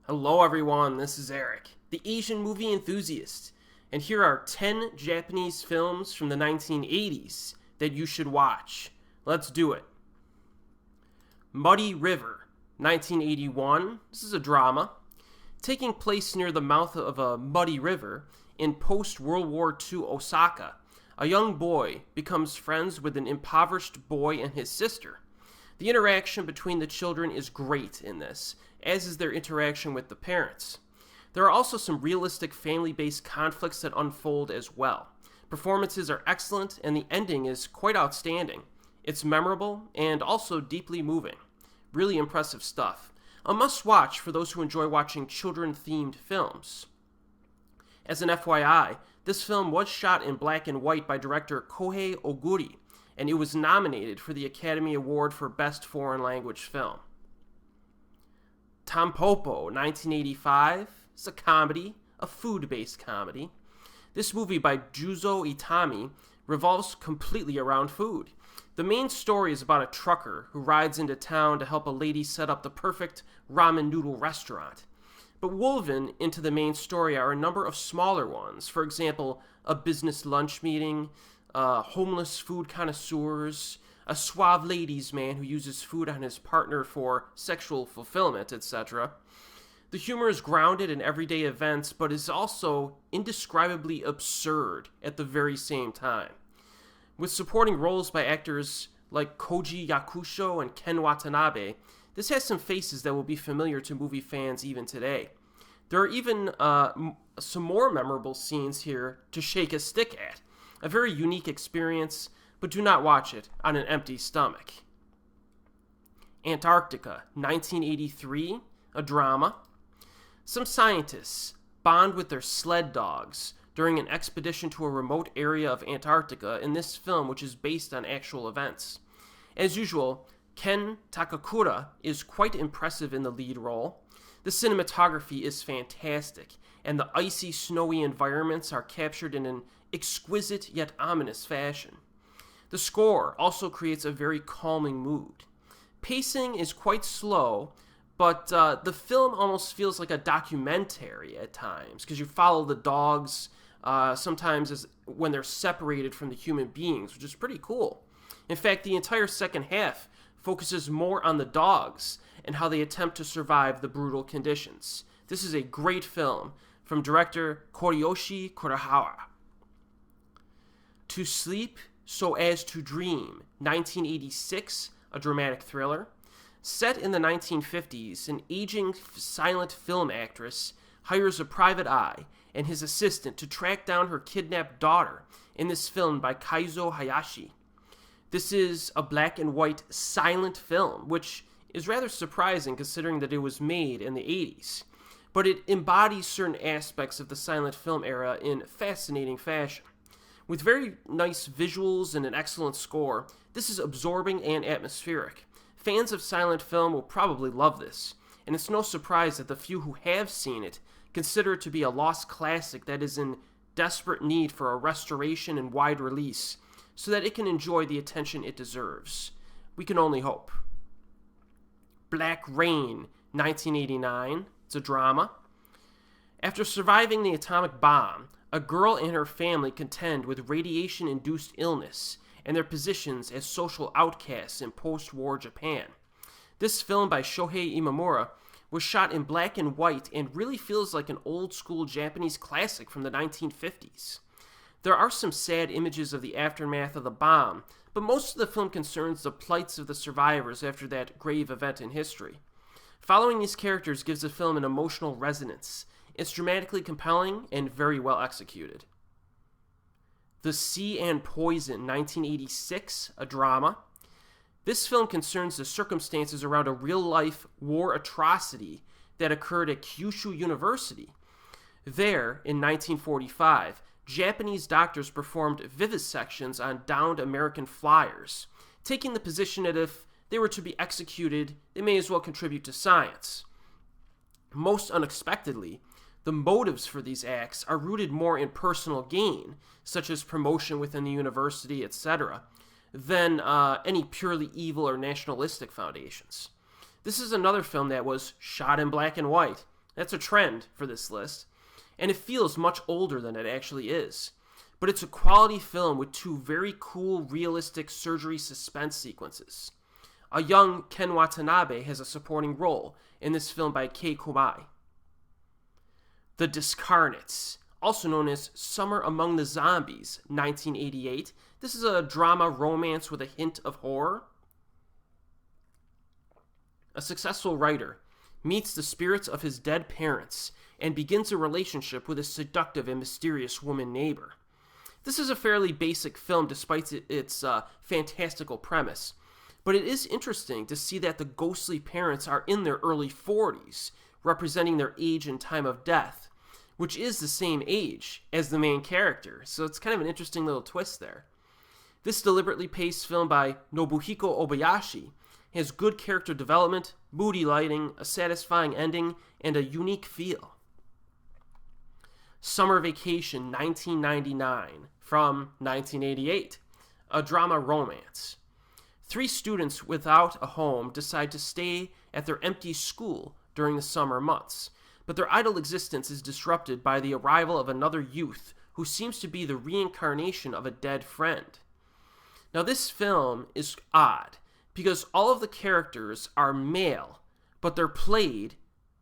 Hello everyone, this is Erik, the Asian movie enthusiast, and here are 10 Japanese films from the 1980s that you should watch. Let's do it. Muddy River, 1981. This is a drama. Taking place near the mouth of a muddy river in post-World War II Osaka, a young boy becomes friends with an impoverished boy and his sister. The interaction between the children is great in this, as is their interaction with the parents. There are also some realistic family-based conflicts that unfold as well. Performances are excellent, and the ending is quite outstanding. It's memorable and also deeply moving. Really impressive stuff. A must-watch for those who enjoy watching children-themed films. As an FYI, this film was shot in black and white by director Kohei Oguri, and it was nominated for the Academy Award for Best Foreign Language Film. Tampopo, 1985. It's a comedy, a food-based comedy. This movie by Juzo Itami revolves completely around food. The main story is about a trucker who rides into town to help a lady set up the perfect ramen noodle restaurant. But woven into the main story are a number of smaller ones. For example, a business lunch meeting, homeless food connoisseurs, a suave ladies' man who uses food on his partner for sexual fulfillment, etc. The humor is grounded in everyday events, but is also indescribably absurd at the very same time. With supporting roles by actors like Koji Yakusho and Ken Watanabe, this has some faces that will be familiar to movie fans even today. There are even some more memorable scenes here to shake a stick at. A very unique experience, but do not watch it on an empty stomach. Antarctica, 1983, a drama. Some scientists bond with their sled dogs during an expedition to a remote area of Antarctica in this film, which is based on actual events. As usual, Ken Takakura is quite impressive in the lead role. The cinematography is fantastic, and the icy, snowy environments are captured in an exquisite yet ominous fashion. The score also creates a very calming mood. Pacing is quite slow, but the film almost feels like a documentary at times, because you follow the dogs sometimes when they're separated from the human beings, which is pretty cool. In fact, the entire second half focuses more on the dogs and how they attempt to survive the brutal conditions. This is a great film from director Koriyoshi Kurohawa. To Sleep So As to Dream, 1986, a dramatic thriller. Set in the 1950s, an aging silent film actress hires a private eye and his assistant to track down her kidnapped daughter in this film by Kaizo Hayashi. This is a black and white silent film, which is rather surprising considering that it was made in the 80s. But it embodies certain aspects of the silent film era in fascinating fashion. With very nice visuals and an excellent score, this is absorbing and atmospheric. Fans of silent film will probably love this, and it's no surprise that the few who have seen it consider it to be a lost classic that is in desperate need for a restoration and wide release, so that it can enjoy the attention it deserves. We can only hope. Black Rain, 1989. It's a drama. After surviving the atomic bomb, a girl and her family contend with radiation-induced illness and their positions as social outcasts in post-war Japan. This film by Shohei Imamura was shot in black and white and really feels like an old-school Japanese classic from the 1950s. There are some sad images of the aftermath of the bomb, but most of the film concerns the plights of the survivors after that grave event in history. Following these characters gives the film an emotional resonance. It's dramatically compelling and very well executed. The Sea and Poison, 1986, a drama. This film concerns the circumstances around a real-life war atrocity that occurred at Kyushu University. There, in 1945, Japanese doctors performed vivisections on downed American flyers, taking the position that if they were to be executed, they may as well contribute to science. Most unexpectedly, the motives for these acts are rooted more in personal gain, such as promotion within the university, etc., than any purely evil or nationalistic foundations. This is another film that was shot in black and white, That's a trend for this list, and it feels much older than it actually is. But it's a quality film with two very cool, realistic surgery suspense sequences. A young Ken Watanabe has a supporting role in this film by Kei Komai. The Discarnates, also known as Summer Among the Zombies, 1988. This is a drama romance with a hint of horror. A successful writer meets the spirits of his dead parents and begins a relationship with a seductive and mysterious woman neighbor. This is a fairly basic film despite its fantastical premise, but it is interesting to see that the ghostly parents are in their early 40s, representing their age and time of death, which is the same age as the main character, so it's kind of an interesting little twist there. This deliberately paced film by Nobuhiko Obayashi has good character development, moody lighting, a satisfying ending, and a unique feel. Summer Vacation 1999 from 1988, a drama romance. 3 students without a home decide to stay at their empty school during the summer months, but their idle existence is disrupted by the arrival of another youth who seems to be the reincarnation of a dead friend. Now this film is odd because all of the characters are male, but they're played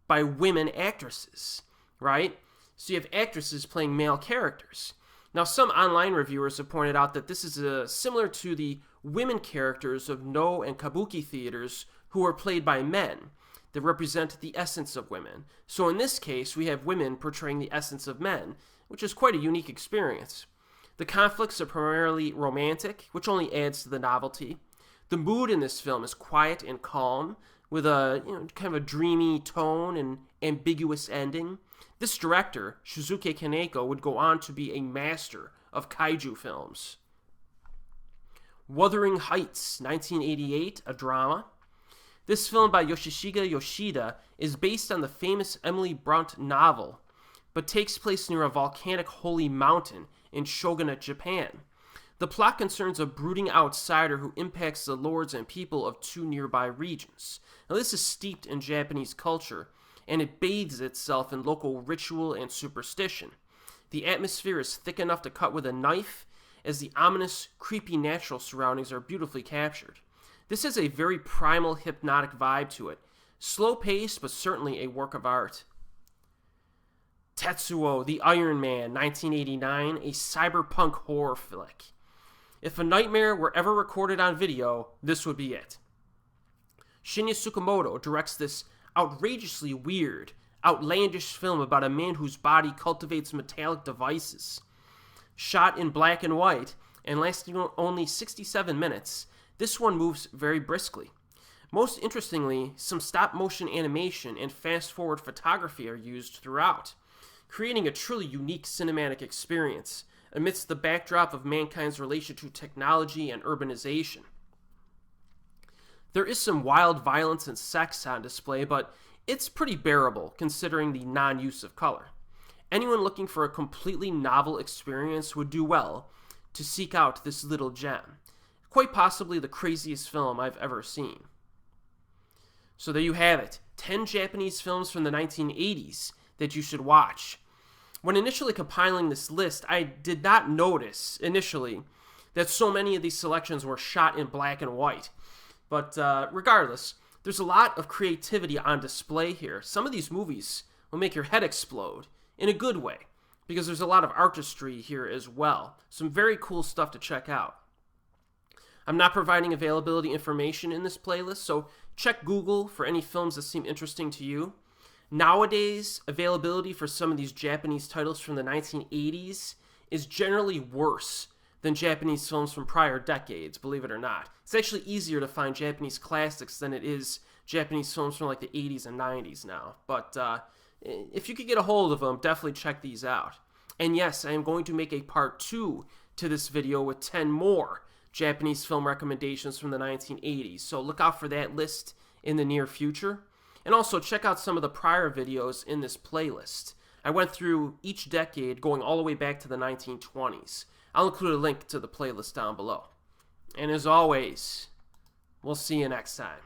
by women actresses, right? So you have actresses playing male characters. Now, some online reviewers have pointed out that this is similar to the women characters of No and Kabuki theaters who are played by men that represent the essence of women. So in this case, we have women portraying the essence of men, which is quite a unique experience. The conflicts are primarily romantic, which only adds to the novelty. The mood in this film is quiet and calm, with a kind of a dreamy tone and ambiguous ending. This director, Shizuke Kaneko, would go on to be a master of kaiju films. Wuthering Heights, 1988, a drama. This film by Yoshishige Yoshida is based on the famous Emily Brunt novel, but takes place near a volcanic holy mountain in Shogunate, Japan. The plot concerns a brooding outsider who impacts the lords and people of 2 nearby regions. Now, this is steeped in Japanese culture, and it bathes itself in local ritual and superstition. The atmosphere is thick enough to cut with a knife, as the ominous, creepy natural surroundings are beautifully captured. This has a very primal, hypnotic vibe to it. Slow paced, but certainly a work of art. Tetsuo The Iron Man, 1989, a cyberpunk horror flick. If a nightmare were ever recorded on video, this would be it. Shinya Tsukamoto directs this outrageously weird, outlandish film about a man whose body cultivates metallic devices. Shot in black and white, and lasting only 67 minutes, this one moves very briskly. Most interestingly, some stop-motion animation and fast-forward photography are used throughout, creating a truly unique cinematic experience amidst the backdrop of mankind's relation to technology and urbanization. There is some wild violence and sex on display, but it's pretty bearable considering the non-use of color. Anyone looking for a completely novel experience would do well to seek out this little gem. Quite possibly the craziest film I've ever seen. So there you have it, 10 Japanese films from the 1980s that you should watch. When initially compiling this list, I did not notice initially that so many of these selections were shot in black and white. But regardless, there's a lot of creativity on display here. Some of these movies will make your head explode in a good way, because there's a lot of artistry here as well. Some very cool stuff to check out. I'm not providing availability information in this playlist, so check Google for any films that seem interesting to you. Nowadays, availability for some of these Japanese titles from the 1980s is generally worse than Japanese films from prior decades, believe it or not. It's actually easier to find Japanese classics than it is Japanese films from like the 80s and 90s now. But if you could get a hold of them, definitely check these out. And yes, I am going to make a part 2 to this video with 10 more Japanese film recommendations from the 1980s. So look out for that list in the near future. And also check out some of the prior videos in this playlist. I went through each decade going all the way back to the 1920s. I'll include a link to the playlist down below. And as always, we'll see you next time.